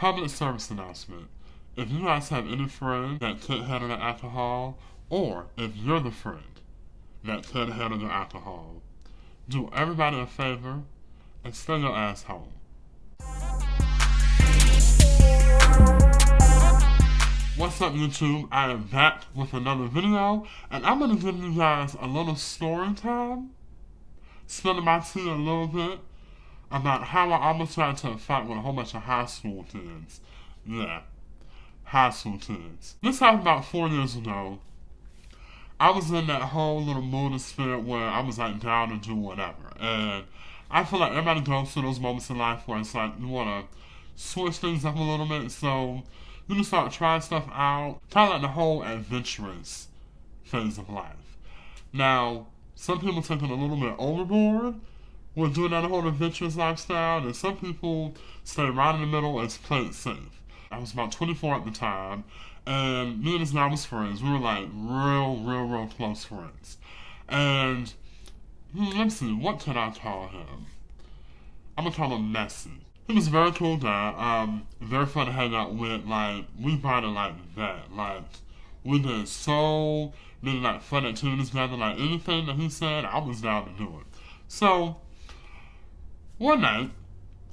public service announcement. If you guys have any friend that can't handle the alcohol, or if you're the friend that can't handle the alcohol, do everybody a favor and stay your ass home. What's up, YouTube? I am back with another video, and I'm going to give you guys a little story time, spilling my tea a little bit, about how I almost got into a fight with a whole bunch of high school kids. Yeah, high school kids. This happened about 4 years ago. I was in that whole little mood and spirit where I was like down to do whatever. And I feel like everybody goes through those moments in life where it's like you want to switch things up a little bit. So you just start trying stuff out. Kind of like the whole adventurous phase of life. Now, some people take it a little bit overboard with doing that whole adventurous lifestyle. And some people stay right in the middle and play it safe. I was about 24 at the time. And me and this guy was friends. We were like real close friends. And let's see, what can I call him? I'm gonna call him Messi. He was a very cool guy. Very fun to hang out with. Like, we bonded like that. Like, we did so many like fun activities together. Like, anything that he said, I was down to do it. So one night,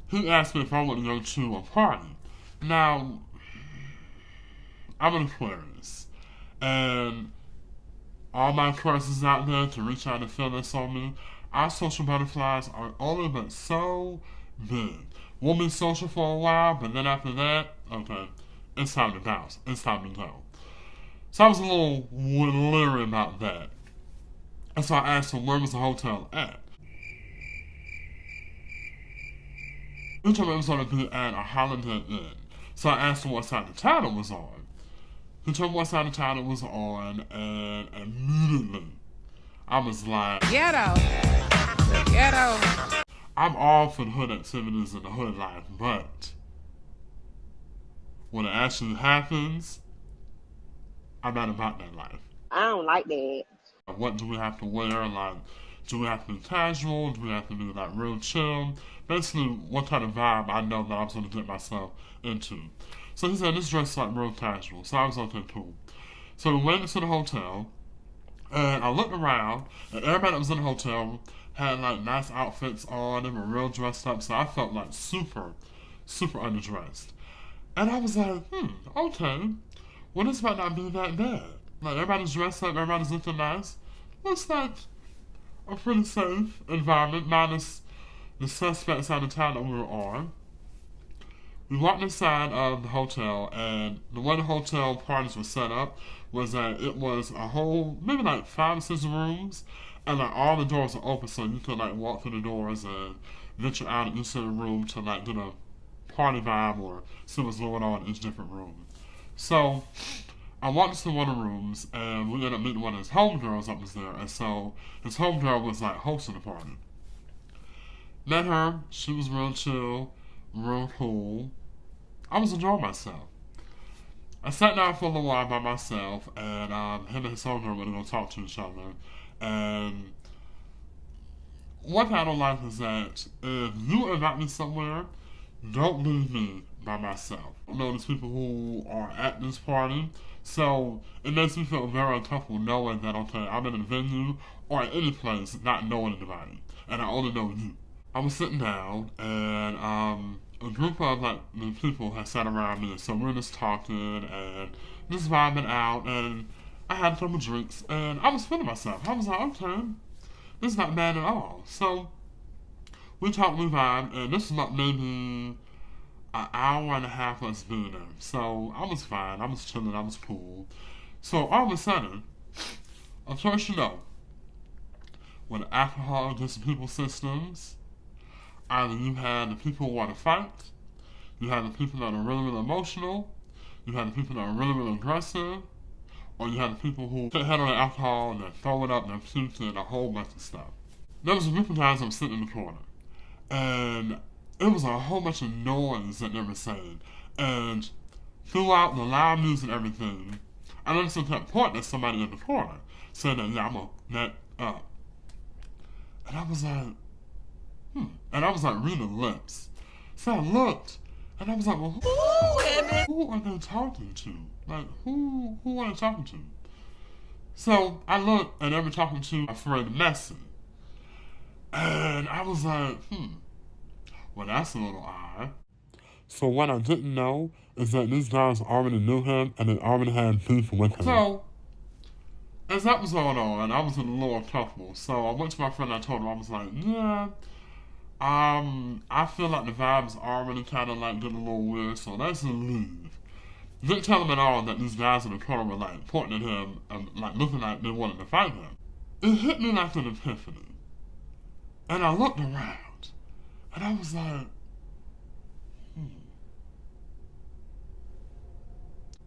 he asked me if I wanted to go to a party. Now, I'm an Aquarius, and all my Aquariuses out there to reach out and feel this on me. Our social butterflies are only but so big. We'll be social for a while, but then after that, okay, it's time to bounce. It's time to go. So I was a little leery about that. And so I asked him where was the hotel at. He told me it was going to be at a Holiday Inn. So I asked him what side of town it was on. He told me what side of town it was on, and immediately I was like, ghetto. The ghetto. I'm all for the hood activities and the hood life, but when it actually happens, I'm not about that life. I don't like that. What do we have to wear? Like, do we have to be casual? Do we have to be like real chill? Basically, what kind of vibe I know that I was going to get myself into. So he said, this dress is like real casual. So I was okay, cool. So we went to the hotel, and I looked around, and everybody that was in the hotel had like nice outfits on. They were real dressed up, so I felt like super underdressed. And I was like, okay. Well, this might not be that bad. Like, everybody's dressed up, everybody's looking nice. Looks like a pretty safe environment, minus the suspect side of town that we were on. We walked inside of the hotel, and the way the hotel parties were set up was that it was a whole, maybe like 5 or 6 rooms, and like all the doors were open, so you could like walk through the doors and venture out into the room to like get a party vibe or see what's going on in each different room. So I walked into one of the rooms, and we ended up meeting one of his homegirls that was there, and so his homegirl was like hosting the party. Met her, she was real chill, real cool. I was enjoying myself. I sat down for a little while by myself, and him and his homegirl were going to talk to each other. And one thing I don't like is that if you invite me somewhere, don't leave me by myself. I know there's people who are at this party, so it makes me feel very uncomfortable knowing that, okay, I'm in a venue or at any place not knowing anybody, and I only know you. I was sitting down, and a group of like the people had sat around me, so we were just talking and just vibing out, and I had a couple drinks, and I was feeling myself. I was like, okay, this is not bad at all. So we talked, we vibed, and this is like maybe an hour and a half of us being there. So I was fine, I was chilling, I was cool. So all of a sudden, of course you know, when alcohol gets in people's systems, either you have the people who want to fight, you have the people that are really emotional, you have the people that are really aggressive, or you have the people who can't handle the alcohol and they throw it up and they puke and a whole bunch of stuff. There was a group of guys that were sitting in the corner, and it was a whole bunch of noise that they were saying. And throughout the loud music and everything, I noticed they kept pointing at somebody in the corner, saying that, yeah, I'm gonna net up. And I was like, and I was like reading lips. So I looked, And I was like, well, who are they talking to? Like, who are they talking to? So I looked and they were talking to a friend Messi. And I was like, well, that's a little odd. So what I didn't know is that these guys already knew him and they already had beef with him. So, as that was going on, I was a little uncomfortable. So I went to my friend and I told him, I was like, yeah, I feel like the vibes already kind of like getting a little weird, so let's just leave. Didn't tell him at all that these guys in the corner were like pointing at him and like looking like they wanted to fight him. It hit me like an epiphany. And I looked around and I was like,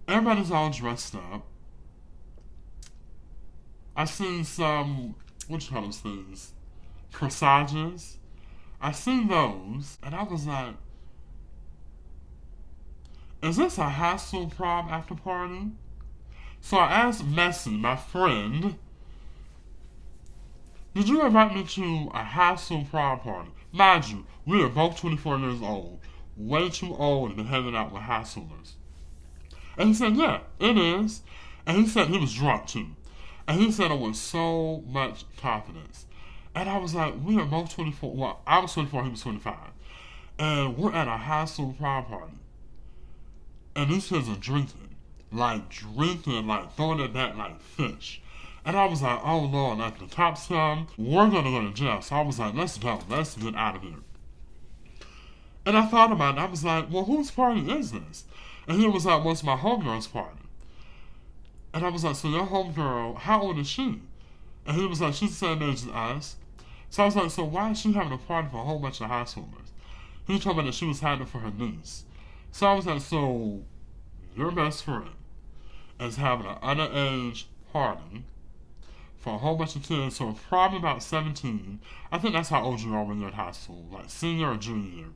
everybody's all dressed up. I seen some, what you call those things? Corsages. I seen those, and I was like, is this a high school prom after party? So I asked Messi, my friend, did you invite me to a high school prom party? Mind you, we are both 24 years old. Way too old to be hanging out with high schoolers. And he said, yeah, it is. And he said he was drunk too. And he said it with so much confidence. And I was like, we are both 24. Well, I was 24, he was 25. And we're at a high school prom party. And these kids are drinking, like throwing it back like fish. And I was like, oh Lord, like the cops come, we're gonna go to jail. So I was like, let's go, let's get out of here. And I thought about it, I was like, well, whose party is this? And he was like, well, it's my homegirl's party. And I was like, so your homegirl, how old is she? And he was like, she's the same age as us. So I was like, so why is she having a party for a whole bunch of high schoolers? He told me that she was having it for her niece. So I was like, so your best friend is having an underage party for a whole bunch of kids, so probably about 17. I think that's how old you are when you're in high school, like senior or junior year.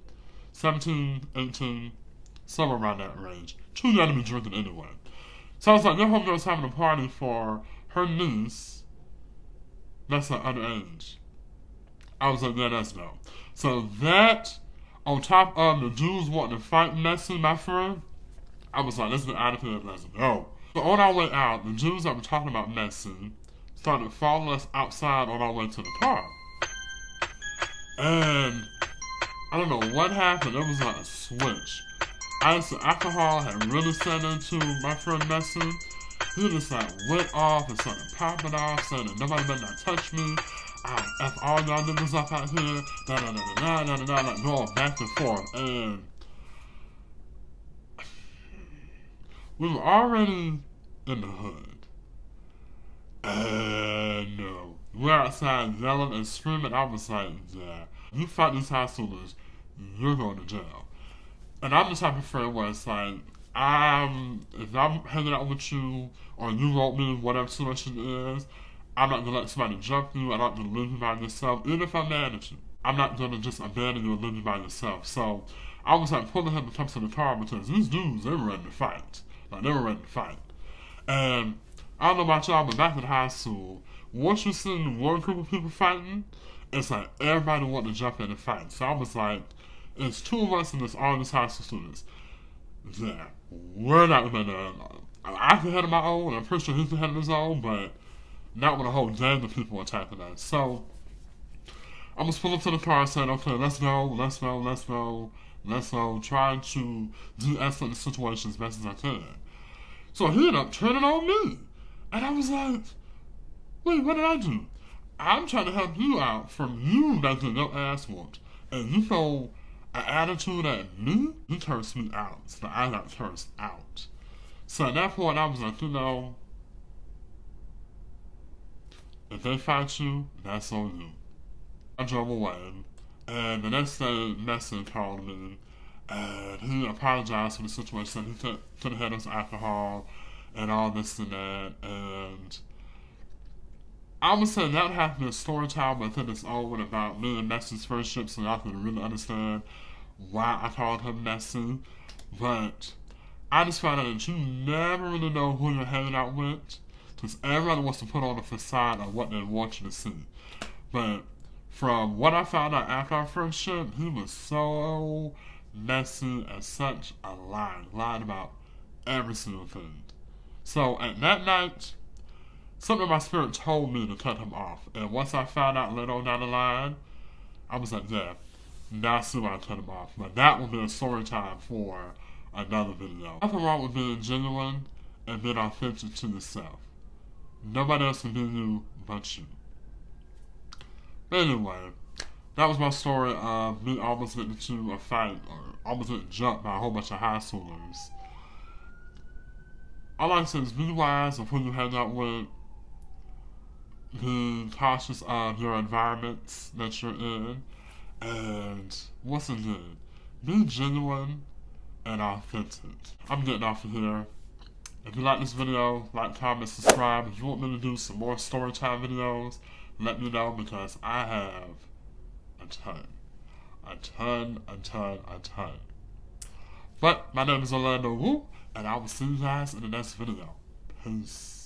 17, 18, somewhere around that range. Too young to be drinking anyway. So I was like, your homegirl's having a party for her niece that's like underage. I was like, yeah, that's no. So that, on top of the dudes wanting to fight Messi, my friend, I was like, let's get out of here, let's go. So on our way out, the dudes that were talking about Messi started following us outside on our way to the car. And I don't know what happened, it was like a switch. I guess the alcohol had really set into my friend Messi. He just like went off and started popping off, saying that nobody better not touch me. I'll F all y'all niggas up out here, like going back and forth. And we were already in the hood. And we're outside yelling and screaming. I was like, yeah, you fight these high schoolers, you're going to jail. And I'm the type of friend where it's like, if I'm hanging out with you, or you want me, whatever situation it is, I'm not gonna let somebody jump you, I'm not gonna leave you by yourself, even if I'm mad at you. I'm not gonna just abandon you and leave you by yourself. So, I was like pulling him to come to the car because these dudes, they were ready to fight. Like, they were ready to fight. And, I don't know about y'all, but back in high school, once you see one group of people fighting, it's like everybody wanted to jump in and fight. So I was like, it's two of us and it's all these high school students. Yeah, we're not gonna. I can handle my own, and I'm pretty sure he can handle his own, but not with a whole gang of people attacking us. So I was pulling up to the car saying, okay, let's go, trying to de-escalate the situation as best as I can. So he ended up turning on me. And I was like, wait, what did I do? I'm trying to help you out from you not getting your ass whooped. And you throw an attitude at me? You cursed me out. So I got cursed out. So at that point, I was like, if they fight you, that's on you. I drove away. And the next day, Messi called me. And he apologized for the situation. He couldn't have his alcohol and all this and that. And I would say that would have to be a story time within its own about me and Messi's friendship, so y'all can really understand why I called him Messi. But I just found out that you never really know who you're hanging out with, because everybody wants to put on a facade of what they want you to see. But from what I found out after our friendship, he was so messy, and such a lie. Lied about every single thing. So at that night, something in my spirit told me to cut him off. And once I found out later on down the line, I was like, yeah, now I see why I cut him off. But that will be a story time for another video. Nothing wrong with being genuine and being authentic to yourself. Nobody else can be you but you. But anyway, that was my story of me almost getting into a fight or almost getting jumped by a whole bunch of high schoolers. All I say is be wise of who you hang out with. Be cautious of your environments that you're in. And once again, be genuine and authentic. I'm getting off of here. If you like this video, like, comment, subscribe. If you want me to do some more storytime videos, let me know because I have a ton. But my name is Orlando Wu, and I will see you guys in the next video. Peace.